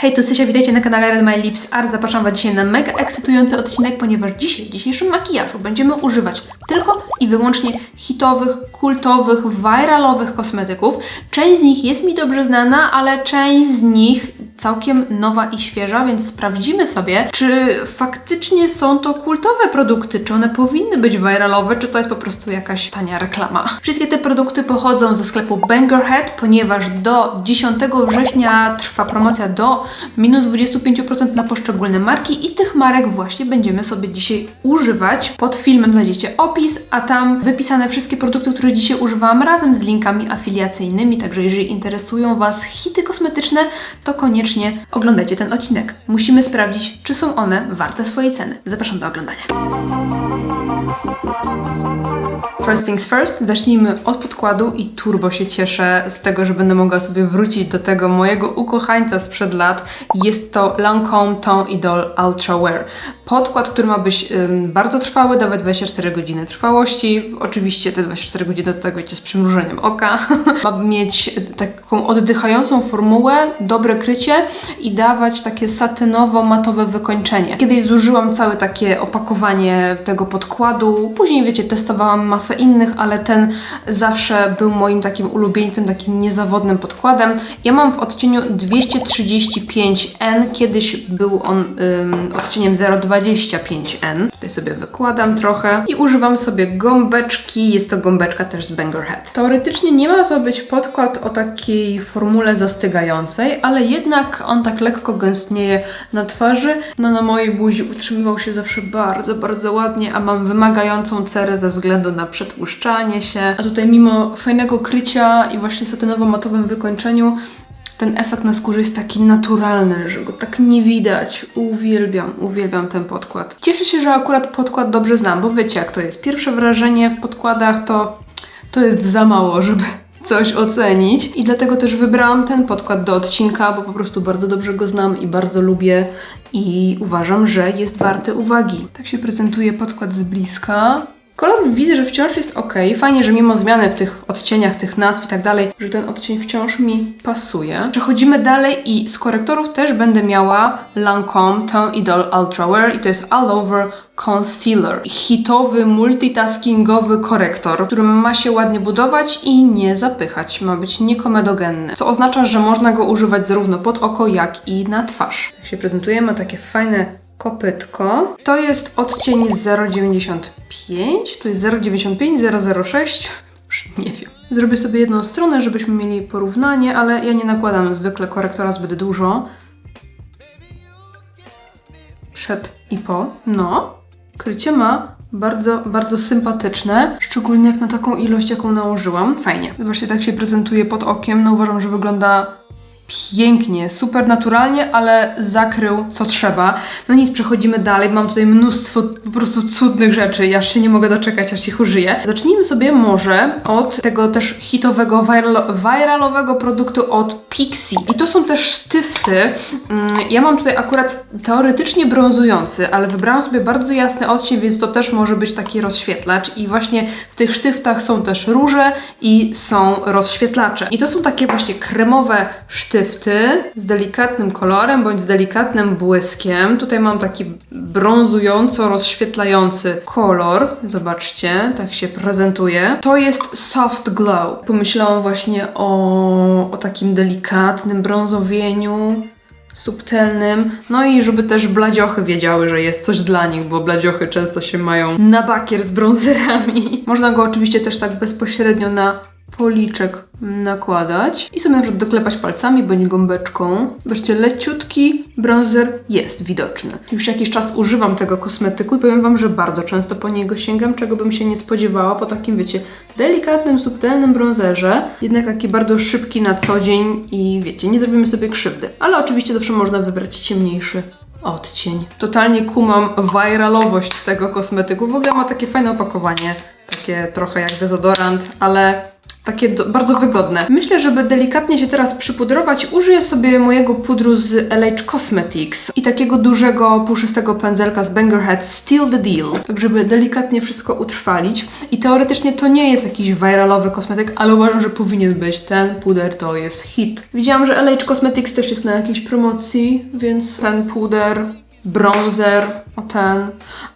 Hej, tu Sysia, witajcie na kanale Red My Lips Art. Zapraszam Was dzisiaj na mega ekscytujący odcinek, ponieważ dzisiaj, w dzisiejszym makijażu będziemy używać tylko i wyłącznie hitowych, kultowych, viralowych kosmetyków. Część z nich jest mi dobrze znana, ale część z nich całkiem nowa i świeża, więc sprawdzimy sobie, czy faktycznie są to kultowe produkty, czy one powinny być viralowe, czy to jest po prostu jakaś tania reklama. Wszystkie te produkty pochodzą ze sklepu Bangerhead, ponieważ do 10 września trwa promocja do minus 25% na poszczególne marki i tych marek właśnie będziemy sobie dzisiaj używać. Pod filmem znajdziecie opis, a tam wypisane wszystkie produkty, które dzisiaj używałam razem z linkami afiliacyjnymi, także jeżeli interesują Was hity kosmetyczne, to koniecznie oglądajcie ten odcinek. Musimy sprawdzić, czy są one warte swojej ceny. Zapraszam do oglądania. First things first, zacznijmy od podkładu i turbo się cieszę z tego, że będę mogła sobie wrócić do tego mojego ukochańca sprzed lat. Jest to Lancome Ton Idol Ultra Wear. Podkład, który ma być bardzo trwały, dawać 24 godziny trwałości. Oczywiście te 24 godziny to tak wiecie z przymrużeniem oka. Ma mieć taką oddychającą formułę, dobre krycie i dawać takie satynowo-matowe wykończenie. Kiedyś zużyłam całe takie opakowanie tego podkładu. Później wiecie, testowałam masę innych, ale ten zawsze był moim takim ulubieńcem, takim niezawodnym podkładem. Ja mam w odcieniu 235N. Kiedyś był on odcieniem 025N. Tutaj sobie wykładam trochę i używam sobie gąbeczki. Jest to gąbeczka też z Bangerhead. Teoretycznie nie ma to być podkład o takiej formule zastygającej, ale jednak on tak lekko gęstnieje na twarzy. No na mojej buzi utrzymywał się zawsze bardzo, bardzo ładnie, a mam wymagającą cerę ze względu na przetłuszczanie się. A tutaj mimo fajnego krycia i właśnie satynowo-matowym wykończeniu ten efekt na skórze jest taki naturalny, że go tak nie widać. Uwielbiam ten podkład. Cieszę się, że akurat podkład dobrze znam, bo wiecie jak to jest. Pierwsze wrażenie w podkładach to jest za mało, żeby coś ocenić. I dlatego też wybrałam ten podkład do odcinka, bo po prostu bardzo dobrze go znam i bardzo lubię i uważam, że jest warty uwagi. Tak się prezentuje podkład z bliska. Kolor widzę, że wciąż jest ok. Fajnie, że mimo zmiany w tych odcieniach, tych nazw i tak dalej, że ten odcień wciąż mi pasuje. Przechodzimy dalej i z korektorów też będę miała Lancome Ton Idol Ultra Wear i to jest All Over Concealer. Hitowy, multitaskingowy korektor, który ma się ładnie budować i nie zapychać. Ma być niekomedogenny, co oznacza, że można go używać zarówno pod oko, jak i na twarz. Tak się prezentuje, ma takie fajne kopytko. To jest odcień 095, tu jest 095, 006, już nie wiem. Zrobię sobie jedną stronę, żebyśmy mieli porównanie, ale ja nie nakładam zwykle korektora zbyt dużo. Przed i po. No, krycie ma bardzo, bardzo sympatyczne, szczególnie jak na taką ilość, jaką nałożyłam. Fajnie. Zobaczcie, tak się prezentuje pod okiem. No uważam, że wygląda pięknie, super naturalnie, ale zakrył co trzeba. No nic, przechodzimy dalej. Mam tutaj mnóstwo po prostu cudnych rzeczy. Ja się nie mogę doczekać, aż ich użyję. Zacznijmy sobie może od tego też hitowego, viralowego produktu od Pixi. I to są też sztyfty. Ja mam tutaj akurat teoretycznie brązujący, ale wybrałam sobie bardzo jasny odcień, więc to też może być taki rozświetlacz. I właśnie w tych sztyftach są też róże i są rozświetlacze. I to są takie właśnie kremowe sztyfty z delikatnym kolorem bądź z delikatnym błyskiem. Tutaj mam taki brązująco rozświetlający kolor. Zobaczcie, tak się prezentuje. To jest Soft Glow. Pomyślałam właśnie o takim delikatnym brązowieniu, subtelnym. No i żeby też bladziochy wiedziały, że jest coś dla nich, bo bladziochy często się mają na bakier z brązerami. Można go oczywiście też tak bezpośrednio na policzek nakładać i sobie na przykład doklepać palcami bądź gąbeczką. Zobaczcie, leciutki bronzer jest widoczny. Już jakiś czas używam tego kosmetyku i powiem Wam, że bardzo często po niego sięgam, czego bym się nie spodziewała po takim, wiecie, delikatnym, subtelnym bronzerze. Jednak taki bardzo szybki na co dzień i wiecie, nie zrobimy sobie krzywdy. Ale oczywiście zawsze można wybrać ciemniejszy odcień. Totalnie kumam viralowość tego kosmetyku. W ogóle ma takie fajne opakowanie, takie trochę jak dezodorant, ale Takie bardzo wygodne. Myślę, żeby delikatnie się teraz przypudrować, użyję sobie mojego pudru z LH Cosmetics i takiego dużego, puszystego pędzelka z Banger Head Steal the Deal. Tak, żeby delikatnie wszystko utrwalić. I teoretycznie to nie jest jakiś viralowy kosmetyk, ale uważam, że powinien być. Ten puder to jest hit. Widziałam, że LH Cosmetics też jest na jakiejś promocji, więc ten puder, bronzer, o ten,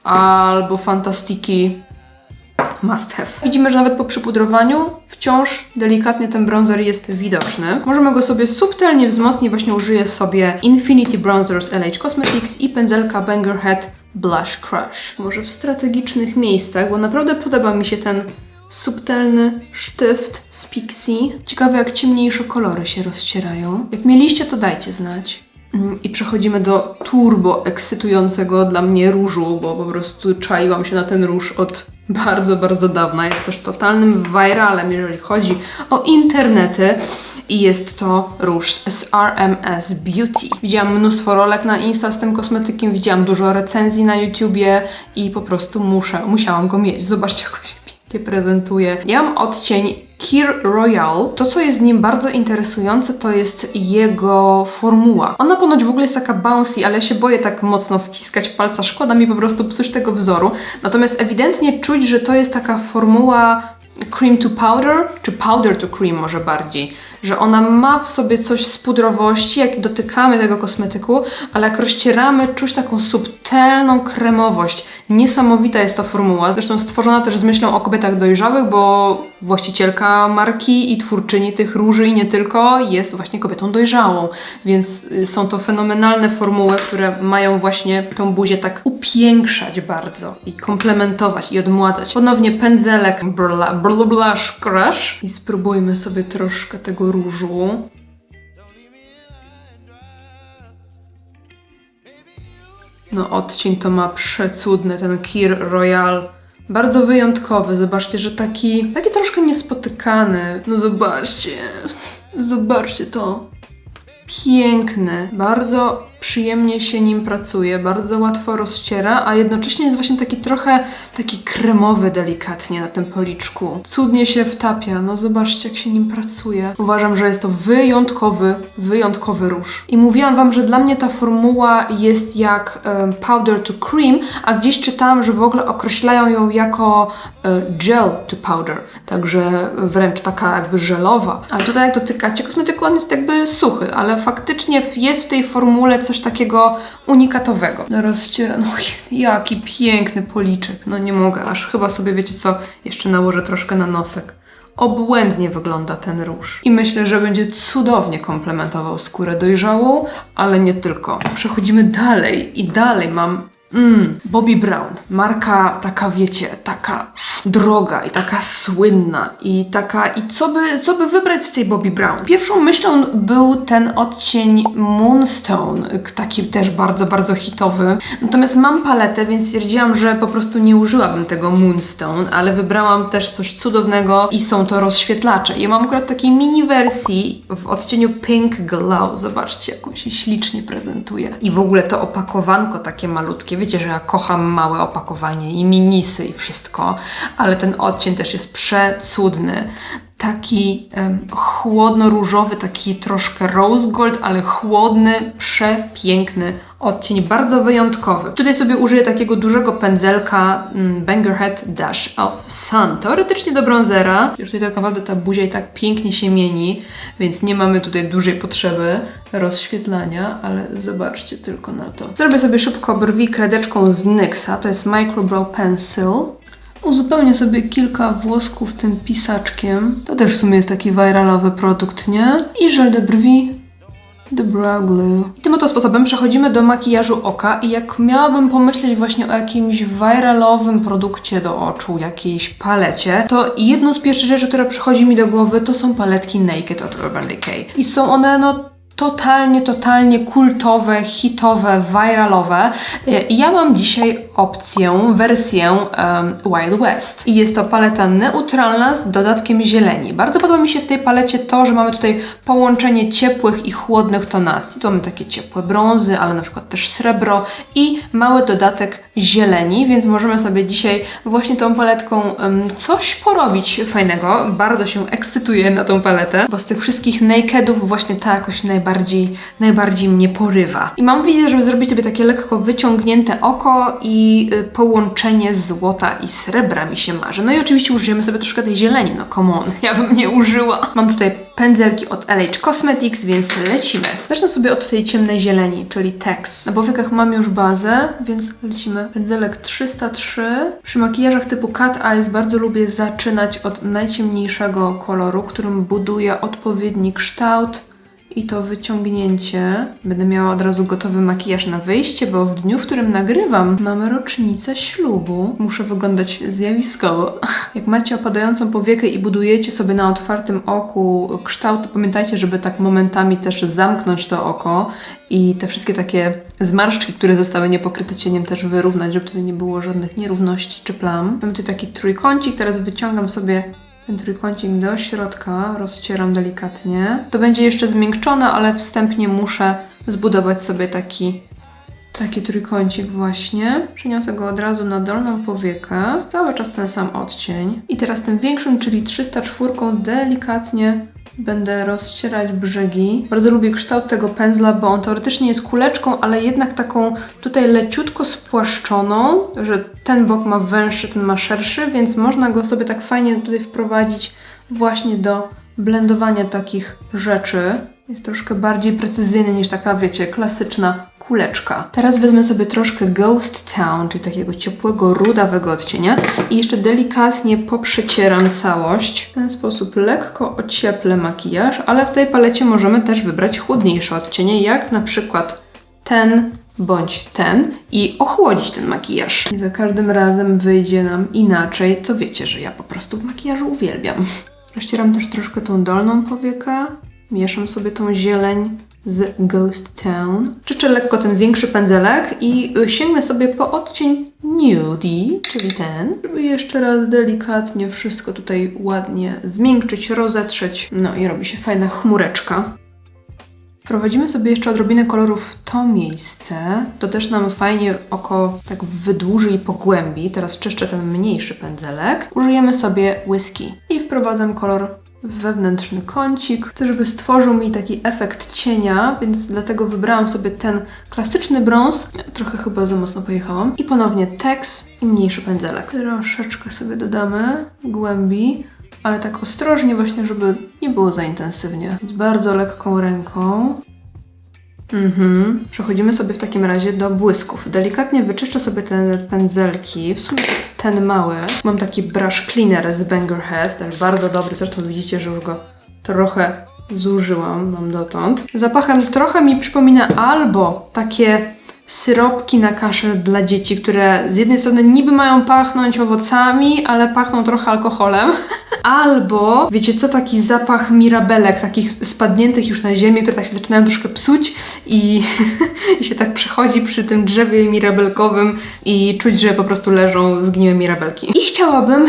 albo Fantastiki must have. Widzimy, że nawet po przypudrowaniu wciąż delikatnie ten bronzer jest widoczny. Możemy go sobie subtelnie wzmocnić. Właśnie użyję sobie Infinity Bronzer z LH Cosmetics i pędzelka Banger Head Blush Crush. Może w strategicznych miejscach, bo naprawdę podoba mi się ten subtelny sztyft z Pixie. Ciekawe, jak ciemniejsze kolory się rozcierają. Jak mieliście, to dajcie znać. I przechodzimy do turbo ekscytującego dla mnie różu, bo po prostu czaiłam się na ten róż od bardzo, bardzo dawna. Jest też totalnym viralem, jeżeli chodzi o internety. I jest to róż z RMS Beauty. Widziałam mnóstwo rolek na Insta z tym kosmetykiem, widziałam dużo recenzji na YouTubie i po prostu musiałam go mieć. Zobaczcie, jak się pięknie prezentuje. Ja mam odcień Kir Royal. To, co jest w nim bardzo interesujące, to jest jego formuła. Ona ponoć w ogóle jest taka bouncy, ale ja się boję tak mocno wciskać palca. Szkoda mi po prostu psuć tego wzoru. Natomiast ewidentnie czuć, że to jest taka formuła cream to powder, czy powder to cream może bardziej, że ona ma w sobie coś z pudrowości, jak dotykamy tego kosmetyku, ale jak rozcieramy, czuć taką subtelną kremowość. Niesamowita jest ta formuła, zresztą stworzona też z myślą o kobietach dojrzałych, bo właścicielka marki i twórczyni tych róży i nie tylko jest właśnie kobietą dojrzałą, więc są to fenomenalne formuły, które mają właśnie tą buzię tak upiększać bardzo i komplementować i odmładzać. Ponownie pędzelek Blush Crush i spróbujmy sobie troszkę tego różu. No odcień to ma przecudny, ten Kir Royal. Bardzo wyjątkowy, zobaczcie, że taki troszkę niespotykany. No zobaczcie to. Piękny, bardzo przyjemnie się nim pracuje, bardzo łatwo rozciera, a jednocześnie jest właśnie taki kremowy delikatnie na tym policzku. Cudnie się wtapia, no zobaczcie, jak się nim pracuje. Uważam, że jest to wyjątkowy róż. I mówiłam Wam, że dla mnie ta formuła jest jak powder to cream, a gdzieś czytałam, że w ogóle określają ją jako gel to powder, także wręcz taka jakby żelowa. Ale tutaj jak dotykacie kosmetyku, on jest jakby suchy, ale faktycznie jest w tej formule coś takiego unikatowego. Rozciera, no jaki piękny policzek, no nie mogę, aż chyba sobie, wiecie co, jeszcze nałożę troszkę na nosek. Obłędnie wygląda ten róż. I myślę, że będzie cudownie komplementował skórę dojrzałą, ale nie tylko. Przechodzimy dalej i dalej mam Bobbi Brown. Marka taka, wiecie, taka droga i taka słynna i co by wybrać z tej Bobbi Brown? Pierwszą myślą był ten odcień Moonstone, taki też bardzo, bardzo hitowy. Natomiast mam paletę, więc stwierdziłam, że po prostu nie użyłabym tego Moonstone, ale wybrałam też coś cudownego i są to rozświetlacze. Ja mam akurat takiej mini wersji w odcieniu Pink Glow. Zobaczcie, jak on się ślicznie prezentuje. I w ogóle to opakowanko takie malutkie. Wiecie, że ja kocham małe opakowanie i minisy i wszystko, ale ten odcień też jest przecudny. Taki chłodno-różowy, taki troszkę rose gold, ale chłodny, przepiękny odcień, bardzo wyjątkowy. Tutaj sobie użyję takiego dużego pędzelka Banger Head Dash of Sun. Teoretycznie do bronzera. Już tutaj tak naprawdę ta buzia i tak pięknie się mieni, więc nie mamy tutaj dużej potrzeby rozświetlania, ale zobaczcie tylko na to. Zrobię sobie szybko brwi kredeczką z NYXa, to jest Micro Brow Pencil. Uzupełnię sobie kilka włosków tym pisaczkiem. To też w sumie jest taki viralowy produkt, nie? I żel do brwi The Brow Glue. I tym oto sposobem przechodzimy do makijażu oka i jak miałabym pomyśleć właśnie o jakimś viralowym produkcie do oczu, jakiejś palecie, to jedną z pierwszych rzeczy, która przychodzi mi do głowy, to są paletki Naked od Urban Decay. I są one, no totalnie kultowe, hitowe, viralowe. I ja mam dzisiaj wersję Wild West. I jest to paleta neutralna z dodatkiem zieleni. Bardzo podoba mi się w tej palecie to, że mamy tutaj połączenie ciepłych i chłodnych tonacji. Tu mamy takie ciepłe brązy, ale na przykład też srebro i mały dodatek zieleni, więc możemy sobie dzisiaj właśnie tą paletką coś porobić fajnego. Bardzo się ekscytuję na tą paletę, bo z tych wszystkich nakedów właśnie ta jakoś najbardziej mnie porywa. I mam widzę, żeby zrobić sobie takie lekko wyciągnięte oko i połączenie złota i srebra mi się marzy. No i oczywiście użyjemy sobie troszkę tej zieleni, no come on, ja bym nie użyła. Mam tutaj pędzelki od LH Cosmetics, więc lecimy. Zacznę sobie od tej ciemnej zieleni, czyli Tex. Na powiekach mam już bazę, więc lecimy. Pędzelek 303. Przy makijażach typu Cat Eyes bardzo lubię zaczynać od najciemniejszego koloru, którym buduję odpowiedni kształt i to wyciągnięcie. Będę miała od razu gotowy makijaż na wyjście, bo w dniu, w którym nagrywam, mamy rocznicę ślubu. Muszę wyglądać zjawiskowo. Jak macie opadającą powiekę i budujecie sobie na otwartym oku kształt, to pamiętajcie, żeby tak momentami też zamknąć to oko i te wszystkie takie zmarszczki, które zostały niepokryte cieniem, też wyrównać, żeby tutaj nie było żadnych nierówności czy plam. Mamy tutaj taki trójkącik, teraz wyciągam sobie ten trójkącik do środka, rozcieram delikatnie. To będzie jeszcze zmiękczone, ale wstępnie muszę zbudować sobie taki trójkącik właśnie. Przeniosę go od razu na dolną powiekę. Cały czas ten sam odcień. I teraz tym większym, czyli 304, delikatnie będę rozcierać brzegi. Bardzo lubię kształt tego pędzla, bo on teoretycznie jest kuleczką, ale jednak taką tutaj leciutko spłaszczoną, że ten bok ma węższy, ten ma szerszy, więc można go sobie tak fajnie tutaj wprowadzić właśnie do blendowania takich rzeczy. Jest troszkę bardziej precyzyjny niż taka, wiecie, klasyczna kuleczka. Teraz wezmę sobie troszkę Ghost Town, czyli takiego ciepłego, rudawego odcienia i jeszcze delikatnie poprzecieram całość. W ten sposób lekko ocieplę makijaż, ale w tej palecie możemy też wybrać chłodniejsze odcienie, jak na przykład ten bądź ten i ochłodzić ten makijaż. I za każdym razem wyjdzie nam inaczej, co wiecie, że ja po prostu w makijażu uwielbiam. Rozcieram też troszkę tą dolną powiekę. Mieszam sobie tą zieleń z Ghost Town. Czyczę lekko ten większy pędzelek i sięgnę sobie po odcień Nudie, czyli ten, żeby jeszcze raz delikatnie wszystko tutaj ładnie zmiękczyć, rozetrzeć. No i robi się fajna chmureczka. Wprowadzimy sobie jeszcze odrobinę koloru w to miejsce. To też nam fajnie oko tak wydłuży i pogłębi. Teraz czyszczę ten mniejszy pędzelek. Użyjemy sobie whisky i wprowadzam kolor w wewnętrzny kącik. Chcę, żeby stworzył mi taki efekt cienia, więc dlatego wybrałam sobie ten klasyczny brąz. Trochę chyba za mocno pojechałam. I ponownie Tex i mniejszy pędzelek. Troszeczkę sobie dodamy głębi, ale tak ostrożnie właśnie, żeby nie było za intensywnie. Więc bardzo lekką ręką. Przechodzimy sobie w takim razie do błysków. Delikatnie wyczyszczę sobie te pędzelki. W sumie ten mały. Mam taki brush cleaner z Bangor Head, też bardzo dobry. Zresztą widzicie, że już go trochę zużyłam, mam dotąd. Zapachem trochę mi przypomina albo takie syropki na kaszę dla dzieci, które z jednej strony niby mają pachnąć owocami, ale pachną trochę alkoholem. Albo, wiecie co, taki zapach mirabelek, takich spadniętych już na ziemię, które tak się zaczynają troszkę psuć i się tak przechodzi przy tym drzewie mirabelkowym i czuć, że po prostu leżą zgniłe mirabelki. I chciałabym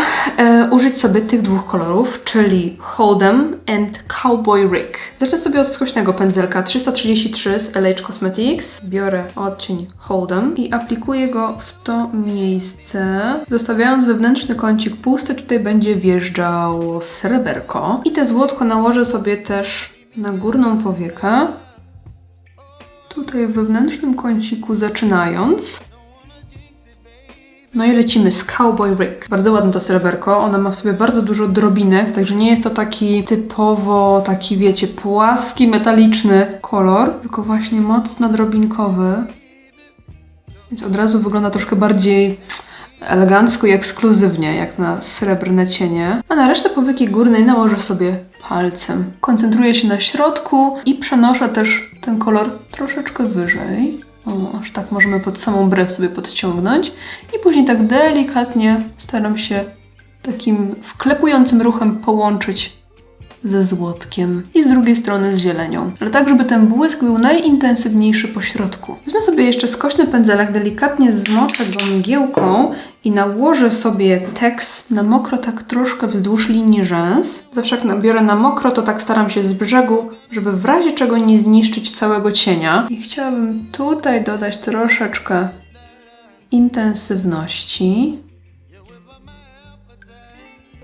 użyć sobie tych dwóch kolorów, czyli Hold'em and Cowboy Rick. Zacznę sobie od skośnego pędzelka 333 z LH Cosmetics. Biorę odcień Hold'em i aplikuję go w to miejsce, zostawiając wewnętrzny kącik pusty. Tutaj będzie wjeżdżał sreberko. I te złotko nałożę sobie też na górną powiekę. Tutaj w wewnętrznym kąciku zaczynając. No i lecimy z Cowboy Rick. Bardzo ładne to sreberko. Ona ma w sobie bardzo dużo drobinek, także nie jest to taki typowo, taki wiecie, płaski, metaliczny kolor, tylko właśnie mocno drobinkowy. Więc od razu wygląda troszkę bardziej elegancko i ekskluzywnie, jak na srebrne cienie. A na resztę powieki górnej nałożę sobie palcem. Koncentruję się na środku i przenoszę też ten kolor troszeczkę wyżej. O, aż tak możemy pod samą brew sobie podciągnąć. I później tak delikatnie staram się takim wklepującym ruchem połączyć ze złotkiem i z drugiej strony z zielenią. Ale tak, żeby ten błysk był najintensywniejszy po środku. Wezmę sobie jeszcze skośny pędzelek, delikatnie zmoczę go mgiełką i nałożę sobie tekst na mokro tak troszkę wzdłuż linii rzęs. Zawsze jak biorę na mokro, to tak staram się z brzegu, żeby w razie czego nie zniszczyć całego cienia. I chciałabym tutaj dodać troszeczkę intensywności.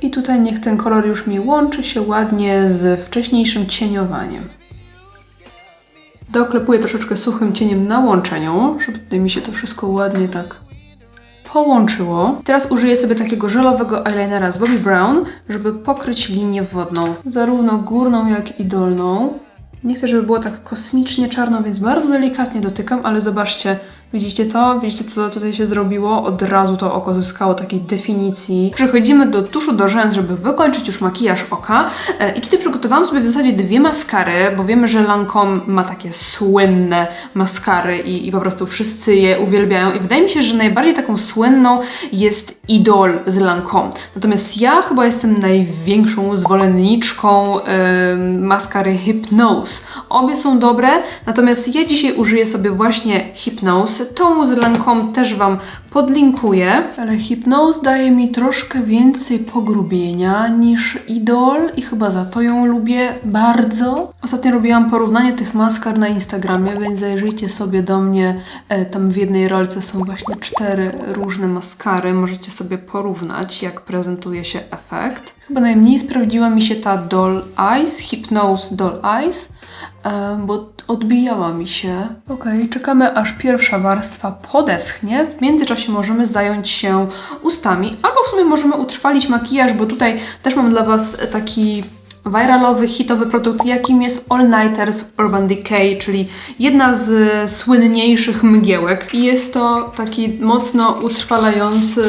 I tutaj niech ten kolor już mi łączy się ładnie z wcześniejszym cieniowaniem. Doklepuję troszeczkę suchym cieniem na łączeniu, żeby tutaj mi się to wszystko ładnie tak połączyło. Teraz użyję sobie takiego żelowego eyelinera z Bobbi Brown, żeby pokryć linię wodną. Zarówno górną, jak i dolną. Nie chcę, żeby było tak kosmicznie czarno, więc bardzo delikatnie dotykam, ale zobaczcie, widzicie to? Widzicie, co tutaj się zrobiło? Od razu to oko zyskało takiej definicji. Przechodzimy do tuszu do rzęs, żeby wykończyć już makijaż oka. I tutaj przygotowałam sobie w zasadzie dwie maskary, bo wiemy, że Lancome ma takie słynne maskary i po prostu wszyscy je uwielbiają. I wydaje mi się, że najbardziej taką słynną jest Idol z Lancome. Natomiast ja chyba jestem największą zwolenniczką maskary Hypnose. Obie są dobre, natomiast ja dzisiaj użyję sobie właśnie Hypnose. Tą z Lancome też Wam podlinkuję, ale Hypnose daje mi troszkę więcej pogrubienia niż Idol i chyba za to ją lubię bardzo. Ostatnio robiłam porównanie tych maskar na Instagramie, więc zajrzyjcie sobie do mnie. Tam w jednej rolce są właśnie 4 różne maskary. Możecie sobie porównać, jak prezentuje się efekt. Chyba najmniej sprawdziła mi się ta Doll Eyes, Hypnose Doll Eyes, bo odbijała mi się. Okej, czekamy aż pierwsza warstwa podeschnie. W międzyczasie możemy zająć się ustami, albo w sumie możemy utrwalić makijaż, bo tutaj też mam dla Was taki viralowy, hitowy produkt, jakim jest All Nighter z Urban Decay, czyli jedna z słynniejszych mgiełek. I jest to taki mocno utrwalający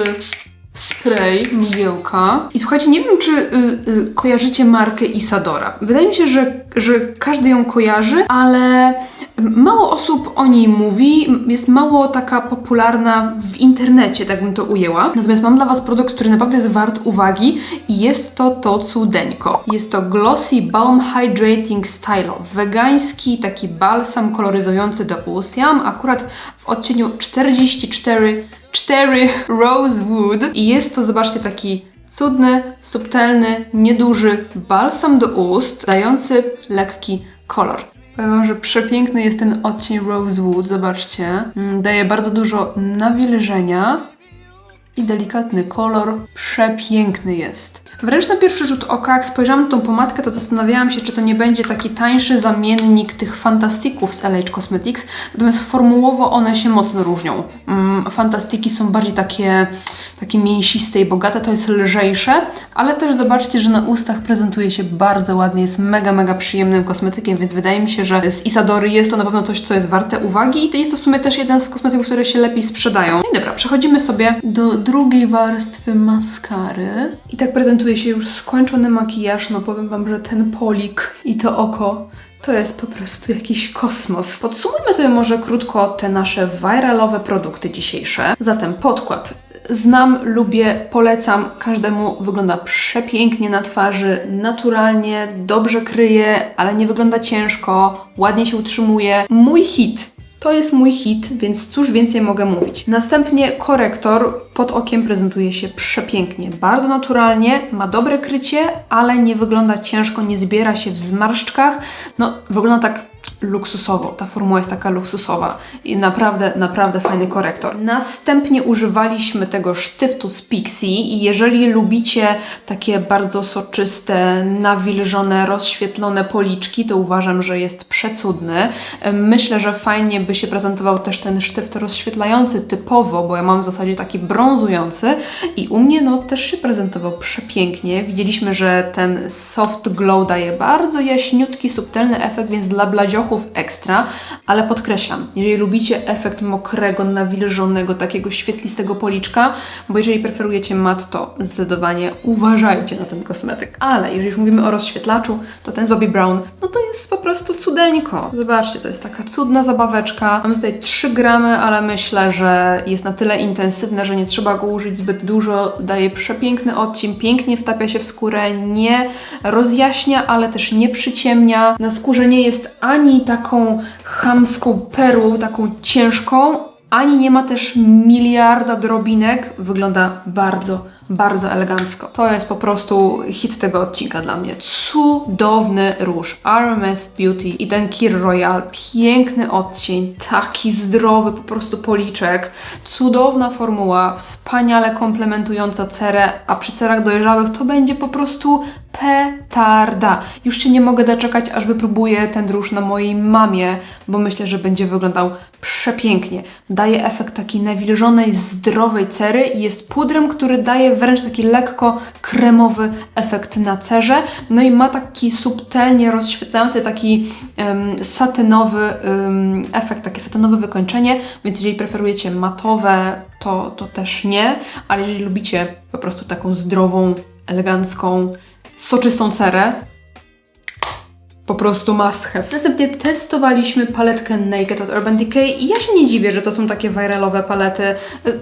spray, mgiełka. I słuchajcie, nie wiem, czy kojarzycie markę Isadora. Wydaje mi się, że każdy ją kojarzy, ale mało osób o niej mówi, jest mało taka popularna w internecie, tak bym to ujęła. Natomiast mam dla Was produkt, który naprawdę jest wart uwagi i jest to cudeńko. Jest to Glossy Balm Hydrating Stylo. Wegański taki balsam koloryzujący do ust. Ja mam akurat w odcieniu 44 Rosewood i jest to, zobaczcie, taki cudny, subtelny, nieduży balsam do ust, dający lekki kolor. Powiem wam, że przepiękny jest ten odcień Rosewood, zobaczcie. Daje bardzo dużo nawilżenia i delikatny kolor. Przepiękny jest. Wręcz na pierwszy rzut oka, jak spojrzałam na tą pomadkę, to zastanawiałam się, czy to nie będzie taki tańszy zamiennik tych fantastików z LH Cosmetics, natomiast formułowo one się mocno różnią. Fantastiki są bardziej takie mięsiste i bogate, to jest lżejsze, ale też zobaczcie, że na ustach prezentuje się bardzo ładnie, jest mega przyjemnym kosmetykiem, więc wydaje mi się, że z Isadory jest to na pewno coś, co jest warte uwagi i jest to w sumie też jeden z kosmetyków, które się lepiej sprzedają. No i dobra, przechodzimy sobie do drugiej warstwy maskary i tak prezentuje się już skończony makijaż. No powiem Wam, że ten polik i to oko to jest po prostu jakiś kosmos. Podsumujmy sobie może krótko te nasze viralowe produkty dzisiejsze. Zatem podkład. Znam, lubię, polecam każdemu. Wygląda przepięknie na twarzy, naturalnie, dobrze kryje, ale nie wygląda ciężko, ładnie się utrzymuje. Mój hit. To jest mój hit, więc cóż więcej mogę mówić. Następnie korektor pod okiem prezentuje się przepięknie, bardzo naturalnie, ma dobre krycie, ale nie wygląda ciężko, nie zbiera się w zmarszczkach. No, wygląda tak luksusowo, ta formuła jest taka luksusowa i naprawdę fajny korektor. Następnie używaliśmy tego sztyftu z Pixi i jeżeli lubicie takie bardzo soczyste, nawilżone, rozświetlone policzki, to uważam, że jest przecudny. Myślę, że fajnie by się prezentował też ten sztyft rozświetlający typowo, bo ja mam w zasadzie taki brązujący i u mnie no też się prezentował przepięknie. Widzieliśmy, że ten soft glow daje bardzo jaśniutki, subtelny efekt, więc dla bladziów badziochów ekstra, ale podkreślam, jeżeli lubicie efekt mokrego, nawilżonego, takiego świetlistego policzka, bo jeżeli preferujecie mat, to zdecydowanie uważajcie na ten kosmetyk. Ale jeżeli już mówimy o rozświetlaczu, to ten z Bobbi Brown, no to jest po prostu cudeńko. Zobaczcie, to jest taka cudna zabaweczka. Mamy tutaj 3 gramy, ale myślę, że jest na tyle intensywne, że nie trzeba go użyć zbyt dużo. Daje przepiękny odcień, pięknie wtapia się w skórę, nie rozjaśnia, ale też nie przyciemnia. Na skórze nie jest ani taką chamską perłą, taką ciężką, ani nie ma też miliarda drobinek. Wygląda bardzo, bardzo elegancko. To jest po prostu hit tego odcinka dla mnie. Cudowny róż RMS Beauty i ten Kir Royal. Piękny odcień, taki zdrowy po prostu policzek. Cudowna formuła, wspaniale komplementująca cerę, a przy cerach dojrzałych to będzie po prostu petarda. Już się nie mogę doczekać, aż wypróbuję ten róż na mojej mamie, bo myślę, że będzie wyglądał przepięknie. Daje efekt takiej nawilżonej, zdrowej cery i jest pudrem, który daje wręcz taki lekko kremowy efekt na cerze. No i ma taki subtelnie rozświetlający, taki satynowy efekt, takie satynowe wykończenie, więc jeżeli preferujecie matowe, to też nie, ale jeżeli lubicie po prostu taką zdrową, elegancką, soczystą cerę, po prostu must have. Następnie testowaliśmy paletkę Naked od Urban Decay i ja się nie dziwię, że to są takie viralowe palety,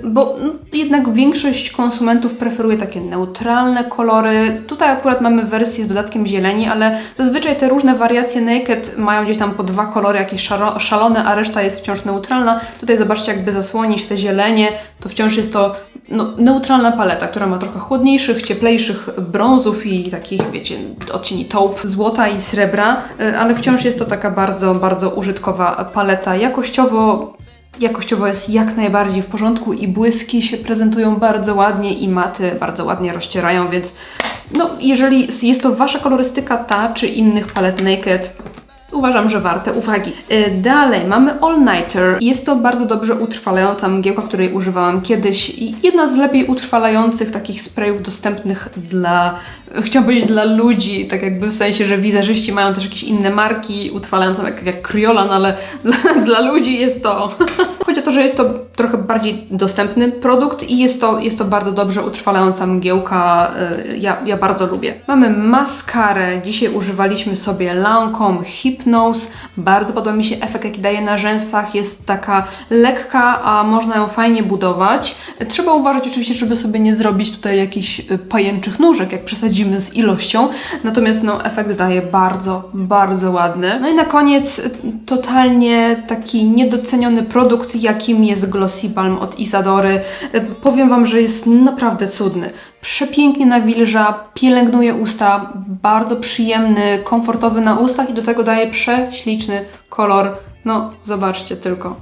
bo jednak większość konsumentów preferuje takie neutralne kolory. Tutaj akurat mamy wersję z dodatkiem zieleni, ale zazwyczaj te różne wariacje Naked mają gdzieś tam po 2 kolory, jakieś szalone, a reszta jest wciąż neutralna. Tutaj zobaczcie, jakby zasłonić te zielenie, to wciąż jest to neutralna paleta, która ma trochę chłodniejszych, cieplejszych brązów i takich, wiecie, odcieni taupe, złota i srebra, ale wciąż jest to taka bardzo, bardzo użytkowa paleta. Jakościowo jest jak najbardziej w porządku i błyski się prezentują bardzo ładnie i maty bardzo ładnie rozcierają, więc jeżeli jest to Wasza kolorystyka, ta czy innych palet Naked, uważam, że warte uwagi. Dalej mamy All Nighter. Jest to bardzo dobrze utrwalająca mgiełka, której używałam kiedyś i jedna z lepiej utrwalających takich sprayów dostępnych chciałam powiedzieć dla ludzi, tak jakby w sensie, że wizerzysci mają też jakieś inne marki utrwalające, jak Kryolan, ale dla ludzi jest to... Chodzi o to, że jest to trochę bardziej dostępny produkt i jest to bardzo dobrze utrwalająca mgiełka. Ja bardzo lubię. Mamy maskarę. Dzisiaj używaliśmy sobie Lancome Hypnose. Bardzo podoba mi się efekt, jaki daje na rzęsach. Jest taka lekka, a można ją fajnie budować. Trzeba uważać oczywiście, żeby sobie nie zrobić tutaj jakichś pajęczych nóżek, jak przesadzić z ilością, natomiast efekt daje bardzo, bardzo ładny. No i na koniec totalnie taki niedoceniony produkt, jakim jest Glossy Balm od Isadory. Powiem Wam, że jest naprawdę cudny. Przepięknie nawilża, pielęgnuje usta, bardzo przyjemny, komfortowy na ustach i do tego daje prześliczny kolor. Zobaczcie tylko.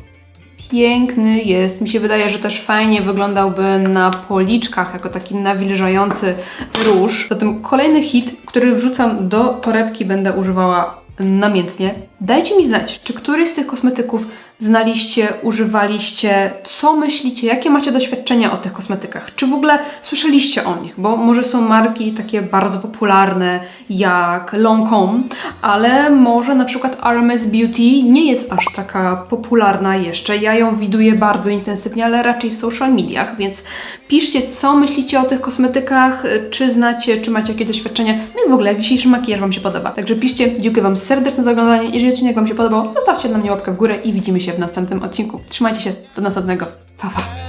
Piękny jest. Mi się wydaje, że też fajnie wyglądałby na policzkach jako taki nawilżający róż. Zatem kolejny hit, który wrzucam do torebki, będę używała namiętnie. Dajcie mi znać, czy któryś z tych kosmetyków znaliście, używaliście, co myślicie, jakie macie doświadczenia o tych kosmetykach, czy w ogóle słyszeliście o nich, bo może są marki takie bardzo popularne jak Lancome, ale może na przykład RMS Beauty nie jest aż taka popularna jeszcze. Ja ją widuję bardzo intensywnie, ale raczej w social mediach, więc piszcie, co myślicie o tych kosmetykach, czy znacie, czy macie jakieś doświadczenia, no i w ogóle jak dzisiejszy makijaż Wam się podoba. Także piszcie, dziękuję Wam serdecznie za oglądanie. Jeżeli odcinek Wam się podobał, zostawcie dla mnie łapkę w górę i widzimy się w następnym odcinku. Trzymajcie się, do następnego. Pa, pa!